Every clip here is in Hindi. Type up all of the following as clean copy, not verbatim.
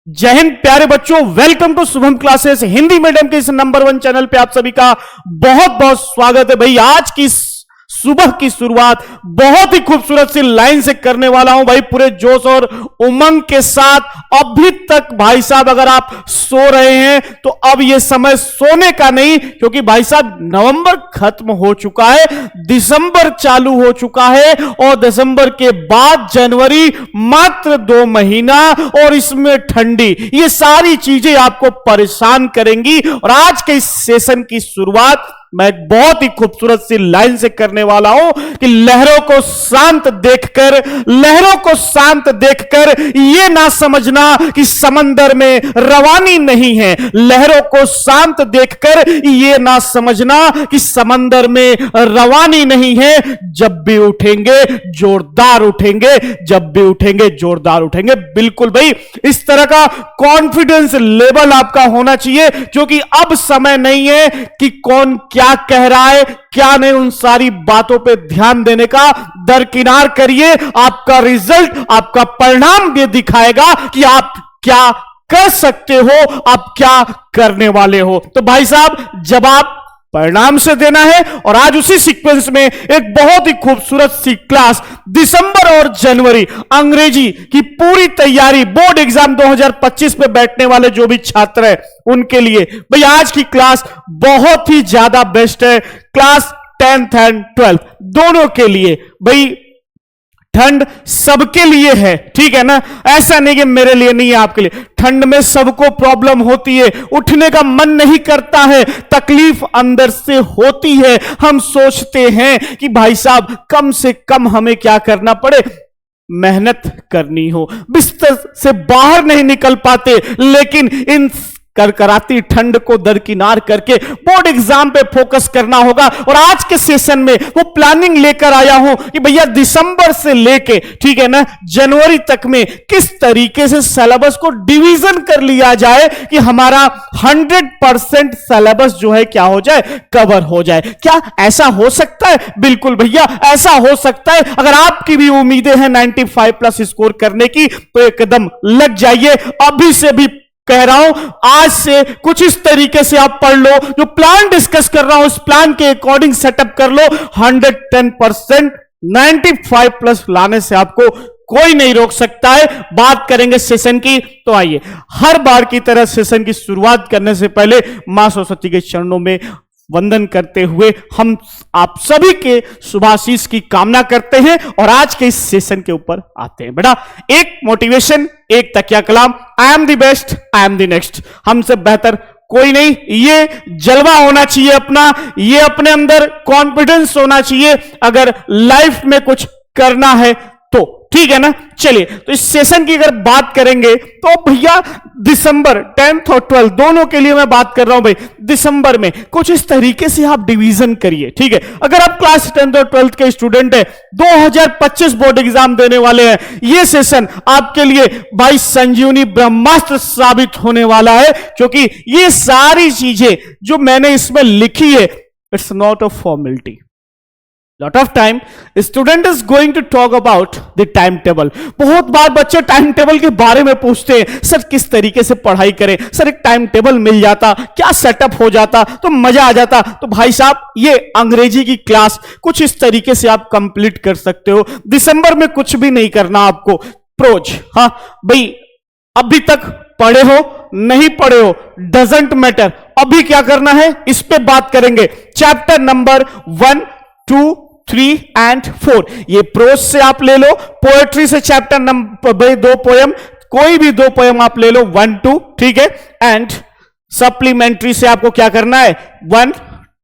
जय हिंद प्यारे बच्चों, welcome to Shubham classes Hindi medium के इस नंबर 1 चैनल पे आप सभी का बहुत बहुत स्वागत है। भाई आज की सुबह की शुरुआत बहुत ही खूबसूरत सी लाइन से करने वाला हूं भाई, पूरे जोश और उमंग के साथ। अभी तक भाई साहब अगर आप सो रहे हैं तो अब यह समय सोने का नहीं, क्योंकि भाई साहब नवंबर खत्म हो चुका है, दिसंबर चालू हो चुका है और दिसंबर के बाद जनवरी, मात्र 2 महीना और इसमें ठंडी, ये सारी चीजें आपको परेशान करेंगी। और आज के इस सेशन की शुरुआत मैं एक बहुत ही खूबसूरत सी लाइन से करने वाला हूं कि लहरों को शांत देखकर यह ना समझना कि समंदर में रवानी नहीं है। लहरों को शांत देखकर यह ना समझना कि समंदर में रवानी नहीं है। जब भी उठेंगे जोरदार उठेंगे, जब भी उठेंगे जोरदार उठेंगे। बिल्कुल भाई, इस तरह का कॉन्फिडेंस लेवल आपका होना चाहिए, क्योंकि अब समय नहीं है कि कौन क्या कह रहा है क्या नहीं। उन सारी बातों पे ध्यान देने का दरकिनार करिए। आपका रिजल्ट, आपका परिणाम ये दिखाएगा कि आप क्या कर सकते हो, आप क्या करने वाले हो। तो भाई साहब जवाब परिणाम से देना है। और आज उसी सीक्वेंस में एक बहुत ही खूबसूरत सी क्लास, दिसंबर और जनवरी अंग्रेजी की पूरी तैयारी, बोर्ड एग्जाम 2025 पे बैठने वाले जो भी छात्र हैं उनके लिए भाई आज की क्लास बहुत ही ज्यादा बेस्ट है। क्लास 10th एंड 12th दोनों के लिए भाई, ठंड सबके लिए है, ठीक है ना। ऐसा नहीं कि मेरे लिए नहीं है, आपके लिए। ठंड में सबको प्रॉब्लम होती है, उठने का मन नहीं करता है, तकलीफ अंदर से होती है। हम सोचते हैं कि भाई साहब कम से कम हमें क्या करना पड़े, मेहनत करनी हो, बिस्तर से बाहर नहीं निकल पाते। लेकिन इन करकराती ठंड को दरकिनार करके बोर्ड एग्जाम पे फोकस करना होगा। और आज के सेशन में वो प्लानिंग लेकर आया हूं कि भैया दिसंबर से लेके, ठीक है ना, जनवरी तक में किस तरीके से सिलेबस को डिवीजन कर लिया जाए कि हमारा 100% सिलेबस जो है क्या हो जाए, कवर हो जाए। क्या ऐसा हो सकता है? बिल्कुल भैया ऐसा हो सकता है। अगर आपकी भी उम्मीदें हैं 95+ स्कोर करने की तो एकदम लग जाइए। अभी से भी कह रहा हूं, आज से कुछ इस तरीके से आप पढ़ लो, जो प्लान डिस्कस कर रहा हूं उस प्लान के अकॉर्डिंग सेटअप कर लो। 110% 95+ लाने से आपको कोई नहीं रोक सकता है। बात करेंगे सेशन की, तो आइए हर बार की तरह सेशन की शुरुआत करने से पहले मां सरस्वती के चरणों में वंदन करते हुए हम आप सभी के शुभाशीष की कामना करते हैं और आज के इस सेशन के ऊपर आते हैं। बेटा एक मोटिवेशन, एक तकिया कलाम, I am the best, I am the next, हमसे बेहतर कोई नहीं। ये जलवा होना चाहिए अपना, ये अपने अंदर कॉन्फिडेंस होना चाहिए अगर लाइफ में कुछ करना है तो, ठीक है ना। चलिए तो इस सेशन की अगर बात करेंगे तो भैया दिसंबर 10th और 12th दोनों के लिए मैं बात कर रहा हूं भाई। दिसंबर में कुछ इस तरीके से आप डिवीजन करिए, ठीक है। अगर आप क्लास 10th और 12th के स्टूडेंट हैं, 2025 बोर्ड एग्जाम देने वाले हैं, यह सेशन आपके लिए भाई संजीवनी ब्रह्मास्त्र साबित होने वाला है। क्योंकि ये सारी चीजें जो मैंने इसमें लिखी है, it's not a formality. Lot of time student is going to talk about the timetable। बहुत बार बच्चे टाइम टेबल के बारे में पूछते हैं, सर किस तरीके से पढ़ाई करें, सर एक टाइम टेबल मिल जाता, क्या सेटअप हो जाता तो मजा आ जाता। तो भाई साहब ये अंग्रेजी की क्लास कुछ इस तरीके से आप कंप्लीट कर सकते हो। दिसंबर में कुछ भी नहीं करना आपको, प्रोज, हाँ भाई अभी तक पढ़े हो नहीं पढ़े हो डजेंट मैटर, अभी क्या करना है इस पे बात करेंगे। चैप्टर नंबर 1, 2, 3 एंड 4 ये प्रोज से आप ले लो। पोएट्री से चैप्टर नंबर 2 पोयम, कोई भी 2 पोयम आप ले लो, 1, 2, ठीक है। एंड सप्लीमेंट्री से आपको क्या करना है, 1,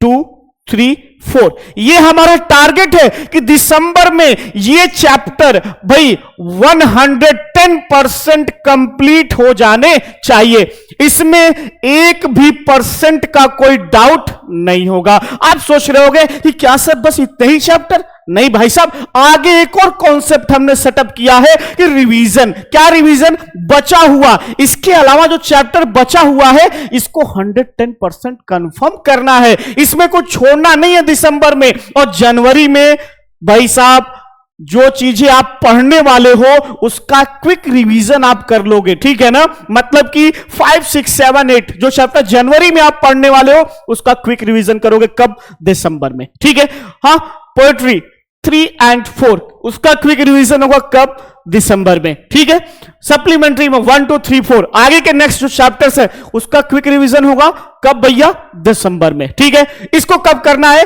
2, 3, 4। ये हमारा टारगेट है कि दिसंबर में ये चैप्टर भाई 110% कंप्लीट हो जाने चाहिए। इसमें 1% का कोई डाउट नहीं होगा। आप सोच रहे होंगे कि क्या सर बस इतने ही चैप्टर? नहीं भाई साहब, आगे एक और कॉन्सेप्ट हमने सेटअप किया है कि रिवीजन। क्या रिवीजन? बचा हुआ, इसके अलावा जो चैप्टर बचा हुआ है इसको 110% कंफर्म करना है। इसमें कुछ छोड़ना नहीं है दिसंबर में। और जनवरी में भाई साहब जो चीजें आप पढ़ने वाले हो उसका क्विक रिवीजन आप कर लोगे, ठीक है ना। मतलब कि 5, 6, 7, 8 जो चैप्टर जनवरी में आप पढ़ने वाले हो उसका क्विक रिवीजन करोगे कब? दिसंबर में, ठीक है। हाँ, पोएट्री 3 और 4 उसका क्विक रिवीजन होगा कब? दिसंबर में, ठीक है। सप्लीमेंट्री में 1, 2, 3, 4 आगे के नेक्स्ट जो चैप्टर्स है उसका क्विक रिवीजन होगा कब भैया? दिसंबर में, ठीक है। इसको कब करना है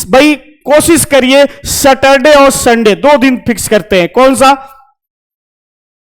भाई? कोशिश करिए सैटरडे और संडे 2 दिन फिक्स करते हैं। कौन सा?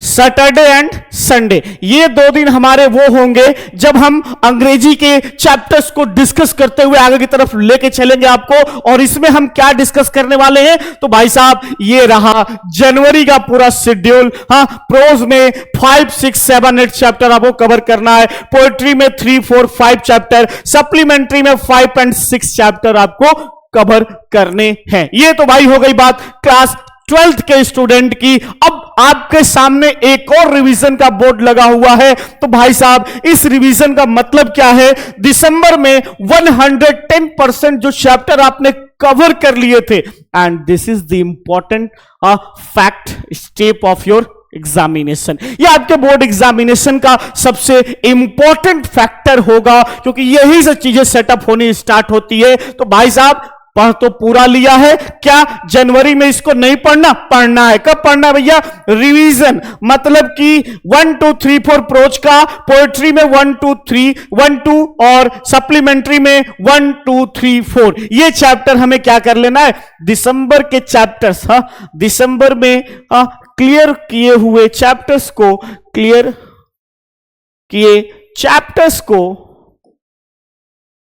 Saturday and Sunday. ये 2 दिन हमारे वो होंगे जब हम अंग्रेजी के चैप्टर्स को डिस्कस करते हुए आगे की तरफ लेके चलेंगे आपको। और इसमें हम क्या डिस्कस करने वाले हैं? तो भाई साहब ये रहा जनवरी का पूरा शेड्यूल। हाँ, प्रोज में 5, 6, 7, 8 चैप्टर आपको कवर करना है। पोएट्री में 3, 4, 5 चैप्टर, सप्लीमेंट्री में 5 और 6 चैप्टर आपको कवर करने हैं। ये तो भाई हो गई बात क्लास 12th के स्टूडेंट की। अब आपके सामने एक और रिवीजन का बोर्ड लगा हुआ है। तो भाई साहब इस रिवीजन का मतलब क्या है? दिसंबर में 110% जो चैप्टर आपने कवर कर लिए थे, and this is the important fact step of your examination. यह आपके बोर्ड एग्जामिनेशन का सबसे इंपॉर्टेंट फैक्टर होगा, क्योंकि यही सब चीजें सेटअप होनी स्टार्ट होती है। तो भाई साहब पढ़ तो पूरा लिया है, क्या जनवरी में इसको नहीं पढ़ना? पढ़ना है। कब पढ़ना है भैया? रिवीजन। मतलब कि 1, 2, 3, 4 प्रोज का, पोएट्री में 1, 2, 3, 1, 2 और सप्लीमेंट्री में 1, 2, 3, 4 ये चैप्टर हमें क्या कर लेना है? दिसंबर के चैप्टर्स, हाँ दिसंबर में क्लियर किए हुए चैप्टर्स को, क्लियर किए चैप्टर्स को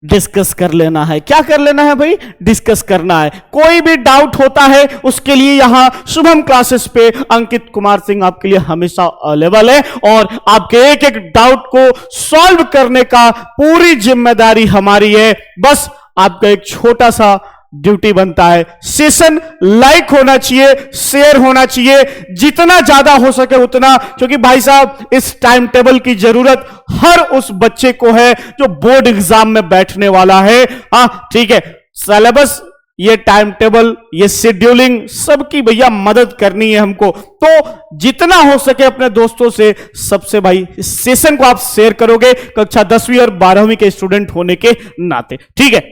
डिस्कस कर लेना है। क्या कर लेना है भाई? डिस्कस करना है। कोई भी डाउट होता है उसके लिए यहां शुभम क्लासेस पे अंकित कुमार सिंह आपके लिए हमेशा अवेलेबल है, और आपके एक एक डाउट को सॉल्व करने का पूरी जिम्मेदारी हमारी है। बस आपका एक छोटा सा ड्यूटी बनता है, सेशन लाइक होना चाहिए, शेयर होना चाहिए, जितना ज्यादा हो सके उतना, क्योंकि भाई साहब इस टाइम टेबल की जरूरत हर उस बच्चे को है जो बोर्ड एग्जाम में बैठने वाला है। हाँ ठीक है, सिलेबस, ये टाइम टेबल, ये शेड्यूलिंग सबकी भैया मदद करनी है हमको। तो जितना हो सके अपने दोस्तों से सबसे भाई इस सेशन को आप शेयर करोगे, कक्षा 10वीं और 12वीं के स्टूडेंट होने के नाते, ठीक है।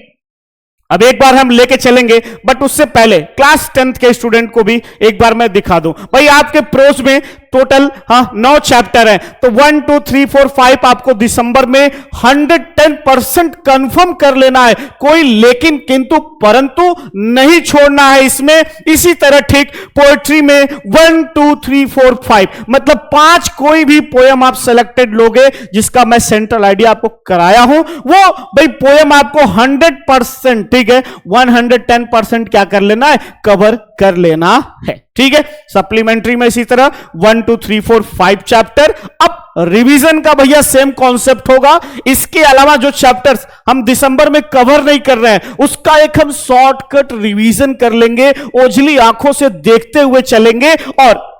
अब एक बार हम लेके चलेंगे, बट उससे पहले क्लास 10th के स्टूडेंट को भी एक बार मैं दिखा दूं। भाई आपके प्रोज में टोटल 9 चैप्टर हैं, तो 1, 2, 3, 4, 5 आपको दिसंबर में 110% कंफर्म कर लेना है। कोई लेकिन किंतु परंतु नहीं छोड़ना है इसमें। इसी तरह ठीक पोएट्री में 1, 2, 3, 4, 5 मतलब 5 कोई भी पोयम आप सेलेक्टेड लोगे जिसका मैं सेंट्रल आइडिया आपको कराया हूं, वो भाई पोयम आपको 100%, ठीक है, 110% क्या कर लेना है? कवर कर लेना है, ठीक है। सप्लीमेंट्री में इसी तरह 1, 2, 3, 4, 5 चैप्टर। अब रिवीजन का भैया सेम कॉन्सेप्ट होगा। इसके अलावा जो चैप्टर्स हम दिसंबर में कवर नहीं कर रहे हैं उसका एक हम शॉर्टकट रिवीजन कर लेंगे, ओझली आंखों से देखते हुए चलेंगे। और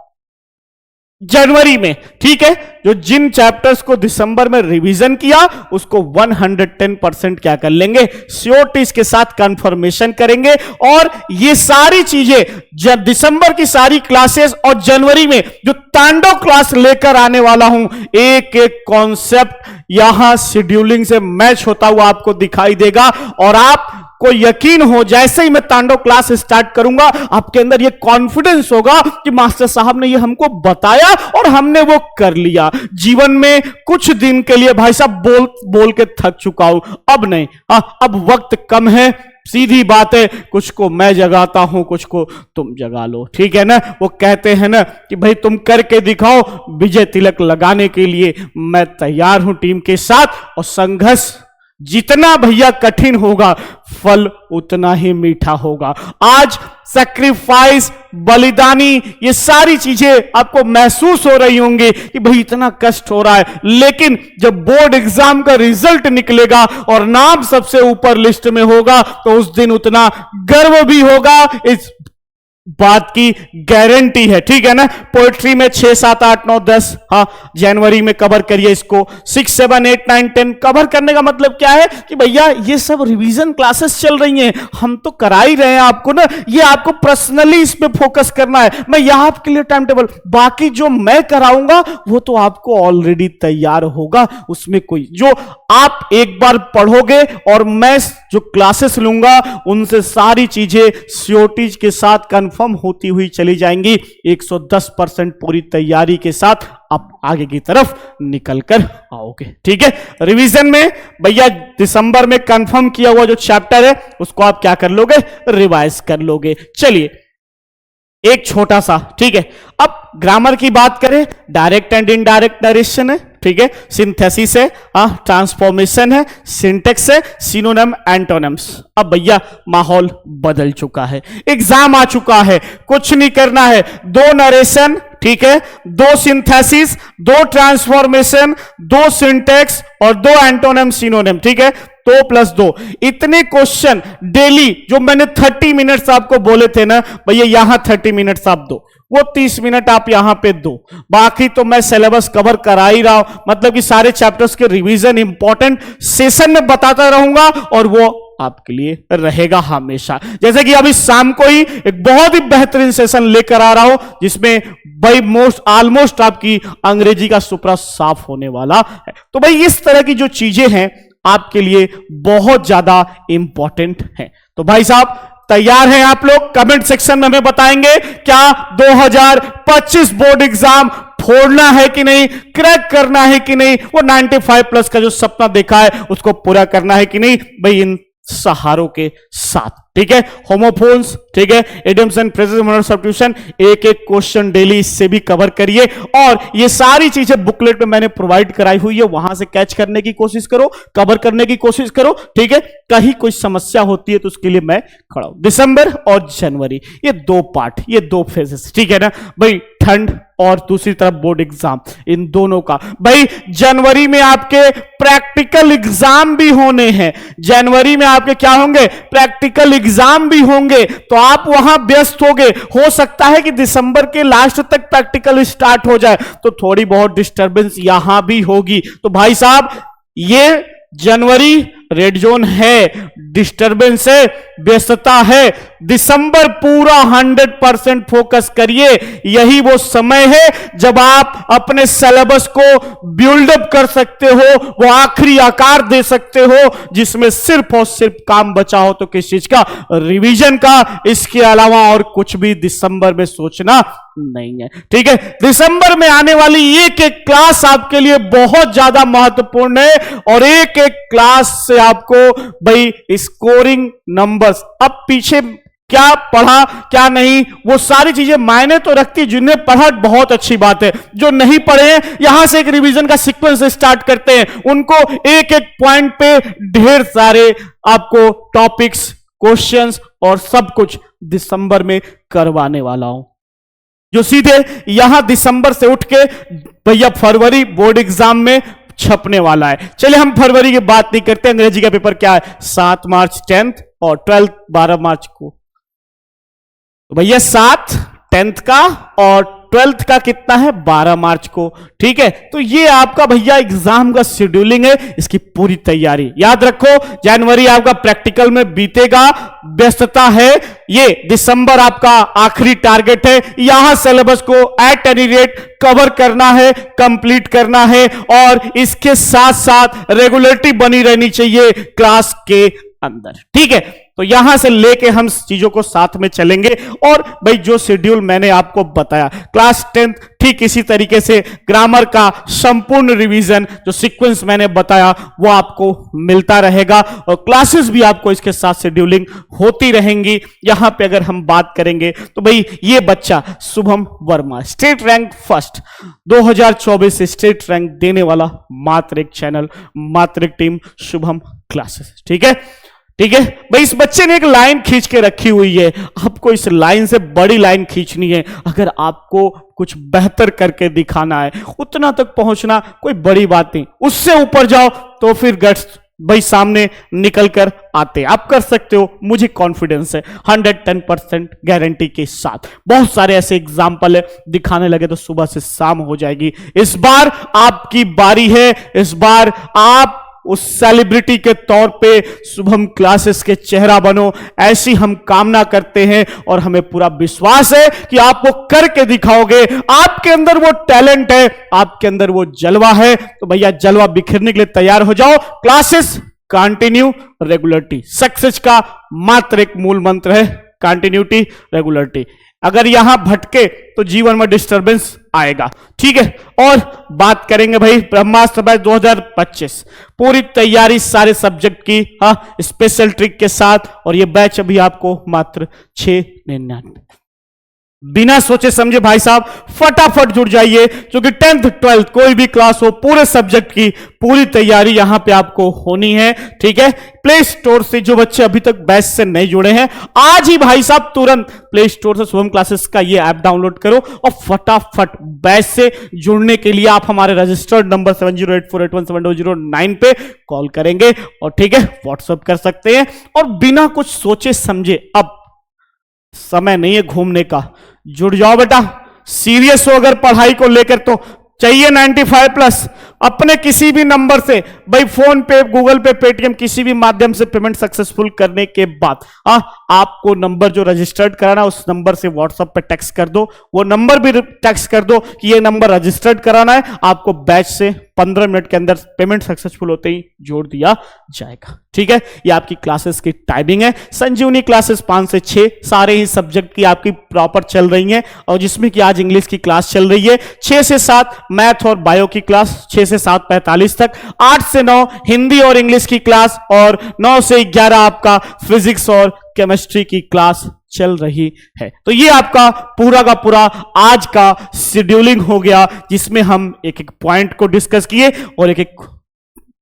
जनवरी में, ठीक है, जो जिन चैप्टर्स को दिसंबर में रिवीजन किया उसको 110% क्या कर लेंगे? श्योरिटी के साथ कंफर्मेशन करेंगे। और ये सारी चीजें दिसंबर की सारी क्लासेस और जनवरी में जो तांडव क्लास लेकर आने वाला हूं, एक एक कॉन्सेप्ट यहां शेड्यूलिंग से मैच होता हुआ आपको दिखाई देगा। और आप को यकीन हो, जैसे ही मैं तांडव क्लास स्टार्ट करूंगा आपके अंदर ये कॉन्फिडेंस होगा कि मास्टर साहब ने ये हमको बताया और हमने वो कर लिया। जीवन में कुछ दिन के लिए भाई साहब बोल बोल के थक चुका हूं, अब नहीं, अब वक्त कम है, सीधी बात है, कुछ को मैं जगाता हूं, कुछ को तुम जगा लो, ठीक है ना। वो कहते हैं ना कि भाई तुम करके दिखाओ, विजय तिलक लगाने के लिए मैं तैयार हूं टीम के साथ। और संघर्ष जितना भैया कठिन होगा फल उतना ही मीठा होगा। आज सैक्रिफाइस, बलिदानी, ये सारी चीजें आपको महसूस हो रही होंगी कि भाई इतना कष्ट हो रहा है, लेकिन जब बोर्ड एग्जाम का रिजल्ट निकलेगा और नाम सबसे ऊपर लिस्ट में होगा तो उस दिन उतना गर्व भी होगा। इस बात की गारंटी है, ठीक है ना। पोएट्री में 6, 7, 8, 9, 10, हाँ जनवरी में कवर करिए इसको। 6, 7, 8, 9, 10 कवर करने का मतलब क्या है कि भैया ये सब रिवीजन क्लासेस चल रही हैं, हम तो करा ही रहे हैं आपको ना, ये आपको पर्सनली इस पे फोकस करना है। मैं यहां आपके लिए टाइम टेबल, बाकी जो मैं कराऊंगा वो तो आपको ऑलरेडी तैयार होगा, उसमें कोई जो आप एक बार पढ़ोगे और मैं जो क्लासेस लूंगा उनसे सारी चीजें श्योरिटी के साथ कंफर्म होती हुई चली जाएंगी। 110% पूरी तैयारी के साथ आप आगे की तरफ निकल कर आओगे, ठीक है। रिवीजन में भैया दिसंबर में कंफर्म किया हुआ जो चैप्टर है उसको आप क्या कर लोगे, रिवाइज कर लोगे। चलिए एक छोटा सा, ठीक है। अब ग्रामर की बात करें, डायरेक्ट एंड इनडायरेक्ट नरेशन है, ठीक है, सिंथेसिस है, ट्रांसफॉर्मेशन है, सिंटेक्स है, सिनोनिम एंटोनिम्स। अब भैया माहौल बदल चुका है, एग्जाम आ चुका है, कुछ नहीं करना है, 2 नरेशन, ठीक है, 2 सिंथेसिस, 2 ट्रांसफॉर्मेशन, 2 सिंटेक्स और 2 एंटोनिम सिनोनिम, ठीक है, 2 + 2 इतने क्वेश्चन डेली जो मैंने 30 मिनट्स आपको बोले थे ना भैया, यहां 30 मिनट्स आप दो, वो 30 मिनट आप यहां पे दो, बाकी तो मैं सिलेबस कवर करा ही रहा हूं, मतलब कि सारे चैप्टर्स के रिवीजन इंपॉर्टेंट सेशन में बताता रहूंगा और वो आपके लिए रहेगा हमेशा। जैसे कि अभी शाम को ही एक बहुत ही बेहतरीन सेशन लेकर आ रहा हूं जिसमें भाई ऑलमोस्ट आपकी अंग्रेजी का सुपरा साफ होने वाला है। तो भाई इस तरह की जो चीजें हैं आपके लिए बहुत ज्यादा इंपॉर्टेंट है। तो भाई साहब तैयार हैं आप लोग? कमेंट सेक्शन में हमें बताएंगे क्या 2025 बोर्ड एग्जाम फोड़ना है कि नहीं, क्रैक करना है कि नहीं, वो 95+ का जो सपना देखा है उसको पूरा करना है कि नहीं भाई, इन सहारों के साथ, ठीक है। होमोफोन्स, ठीक है, idioms and phrases, Monod substitution, एक एक क्वेश्चन डेली इससे भी कवर करिए और ये सारी चीजें बुकलेट में मैंने प्रोवाइड कराई हुई है, वहां से कैच करने की कोशिश करो, कवर करने की कोशिश करो, ठीक है। कहीं कोई समस्या होती है तो उसके लिए मैं खड़ा हूं। दिसंबर और जनवरी ये 2 पार्ट, ये 2 फेजेस, ठीक है ना भाई, ठंड और दूसरी तरफ बोर्ड एग्जाम, इन दोनों का भाई जनवरी में आपके प्रैक्टिकल एग्जाम भी होने हैं, जनवरी में आपके क्या होंगे, प्रैक्टिकल एग्जाम भी होंगे, तो आप वहां व्यस्त होंगे। हो सकता है कि दिसंबर के लास्ट तक प्रैक्टिकल स्टार्ट हो जाए, तो थोड़ी बहुत डिस्टर्बेंस यहां भी होगी। तो भाई साहब ये जनवरी रेड जोन है, डिस्टर्बेंस है, व्यस्तता है, दिसंबर पूरा 100% फोकस करिए। यही वो समय है जब आप अपने सिलेबस को बिल्डअप कर सकते हो, वो आखिरी आकार दे सकते हो जिसमें सिर्फ और सिर्फ काम बचा हो तो किस चीज का, रिवीजन का। इसके अलावा और कुछ भी दिसंबर में सोचना नहीं है, ठीक है। दिसंबर में आने वाली एक एक क्लास आपके लिए बहुत ज्यादा महत्वपूर्ण है और एक एक क्लास से आपको भाई स्कोरिंग नंबर्स, अब पीछे क्या पढ़ा क्या नहीं वो सारी चीजें मायने तो रखती, जिन्हें पढ़ा बहुत अच्छी बात है, जो नहीं पढ़े हैं यहां से एक रिवीजन का सीक्वेंस स्टार्ट करते हैं, उनको एक एक पॉइंट पे ढेर सारे आपको टॉपिक्स, क्वेश्चंस और सब कुछ दिसंबर में करवाने वाला हूं, जो सीधे यहां दिसंबर से उठ के भैया फरवरी बोर्ड एग्जाम में छपने वाला है। चलिए हम फरवरी की बात नहीं करते, अंग्रेजी का पेपर क्या है, 7 मार्च 10th और 12th 12 मार्च को, तो भैया 7 10th का और 12th का कितना है, 12 मार्च को, ठीक है। तो ये आपका भैया एग्जाम का शेड्यूलिंग है, इसकी पूरी तैयारी याद रखो। जनवरी आपका प्रैक्टिकल में बीतेगा, व्यस्तता है, ये दिसंबर आपका आखिरी टारगेट है, यहां सिलेबस को एट एनी रेट कवर करना है, कंप्लीट करना है और इसके साथ साथ रेगुलरिटी बनी रहनी चाहिए क्लास के अंदर, ठीक है। तो यहां से लेके हम चीजों को साथ में चलेंगे और भाई जो शेड्यूल मैंने आपको बताया क्लास 10th ठीक इसी तरीके से ग्रामर का संपूर्ण रिवीजन जो सीक्वेंस मैंने बताया वो आपको मिलता रहेगा और क्लासेस भी आपको इसके साथ शेड्यूलिंग होती रहेंगी। यहां पे अगर हम बात करेंगे तो भाई ये बच्चा Shubham Verma state rank first 2024 state rank देने वाला मात्र एक चैनल, मात्र एक टीम, शुभम क्लासेस, ठीक है। ठीक है भाई, इस बच्चे ने एक लाइन खींच के रखी हुई है, आपको इस लाइन से बड़ी लाइन खींचनी है। अगर आपको कुछ बेहतर करके दिखाना है, उतना तक पहुंचना कोई बड़ी बात नहीं, उससे ऊपर जाओ तो फिर गट्स भाई सामने निकल कर आते हैं। आप कर सकते हो, मुझे कॉन्फिडेंस है 110% गारंटी के साथ। बहुत सारे ऐसे एग्जाम्पल है, दिखाने लगे तो सुबह से शाम हो जाएगी। इस बार आपकी बारी है, इस बार आप उस सेलिब्रिटी के तौर पे शुभम क्लासेस के चेहरा बनो, ऐसी हम कामना करते हैं और हमें पूरा विश्वास है कि आप वो करके दिखाओगे। आपके अंदर वो टैलेंट है, आपके अंदर वो जलवा है, तो भैया जलवा बिखरने के लिए तैयार हो जाओ। क्लासेस कंटिन्यू, रेगुलरिटी सक्सेस का मात्र एक मूल मंत्र है, कंटिन्यूटी रेगुलरिटी। अगर यहां भटके तो जीवन में डिस्टरबेंस आएगा, ठीक है। और बात करेंगे भाई ब्रह्मास्त्र बैच 2025, पूरी तैयारी सारे सब्जेक्ट की, हाँ, स्पेशल ट्रिक के साथ। और ये बैच अभी आपको मात्र 699, बिना सोचे समझे भाई साहब फटाफट जुड़ जाइए, क्योंकि 10th 12th कोई भी क्लास हो, पूरे सब्जेक्ट की पूरी तैयारी यहां पे आपको होनी है, ठीक है। प्ले स्टोर से जो बच्चे अभी तक बैच से नहीं जुड़े हैं, आज ही भाई साहब तुरंत प्ले स्टोर से शुभम क्लासेस का ये ऐप डाउनलोड करो और फटाफट बैच से जुड़ने के लिए आप हमारे रजिस्टर्ड नंबर 7084817009 पे कॉल करेंगे और ठीक है व्हाट्सएप कर सकते हैं। और बिना कुछ सोचे समझे, अब समय नहीं है घूमने का, जुड़ जाओ बेटा। सीरियस हो अगर पढ़ाई को लेकर तो चाहिए 95+, अपने किसी भी नंबर से भाई, फोन पे, गूगल पे, पेटीएम, किसी भी माध्यम से पेमेंट सक्सेसफुल करने के बाद आपको नंबर जो रजिस्टर्ड कराना उस नंबर से व्हाट्सएप पे टेक्स्ट कर दो, वो नंबर भी टेक्स्ट कर दो कि ये नंबर रजिस्टर्ड कराना है। आपको बैच से 15 मिनट के अंदर पेमेंट सक्सेसफुल होते ही जोड़ दिया जाएगा, ठीक है। ये आपकी क्लासेस की टाइमिंग है। संजीवनी क्लासेस 5 से 6 सारे ही सब्जेक्ट की आपकी प्रॉपर चल रही हैं, और जिसमें कि आज इंग्लिश की क्लास चल रही है। 6 से 7 मैथ और बायो की क्लास, 6 से 7:45 तक। 8 से 9 हिंदी और इंग्लिश की क्लास, और 9 से 11 आपका फिजिक्स और केमिस्ट्री की क्लास चल रही है। तो ये आपका पूरा का पूरा आज का शेड्यूलिंग हो गया, जिसमें हम एक एक पॉइंट को डिस्कस किए और एक एक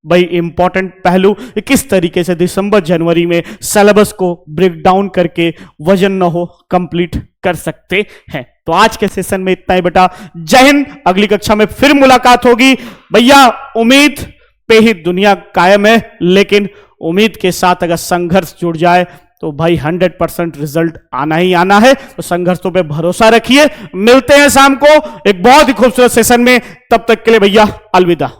भाई इंपॉर्टेंट पहलू किस तरीके से दिसंबर जनवरी में सिलेबस को ब्रेक डाउन करके वजन न हो कंप्लीट कर सकते हैं। तो आज के सेशन में इतना ही बेटा। जय हिंद, अगली कक्षा में फिर मुलाकात होगी भैया। उम्मीद पे ही दुनिया कायम है, लेकिन उम्मीद के साथ अगर संघर्ष जुड़ जाए तो भाई 100% रिजल्ट आना ही आना है। तो संघर्षों पे भरोसा रखिए। मिलते हैं शाम को एक बहुत ही खूबसूरत सेशन में, तब तक के लिए भैया अलविदा।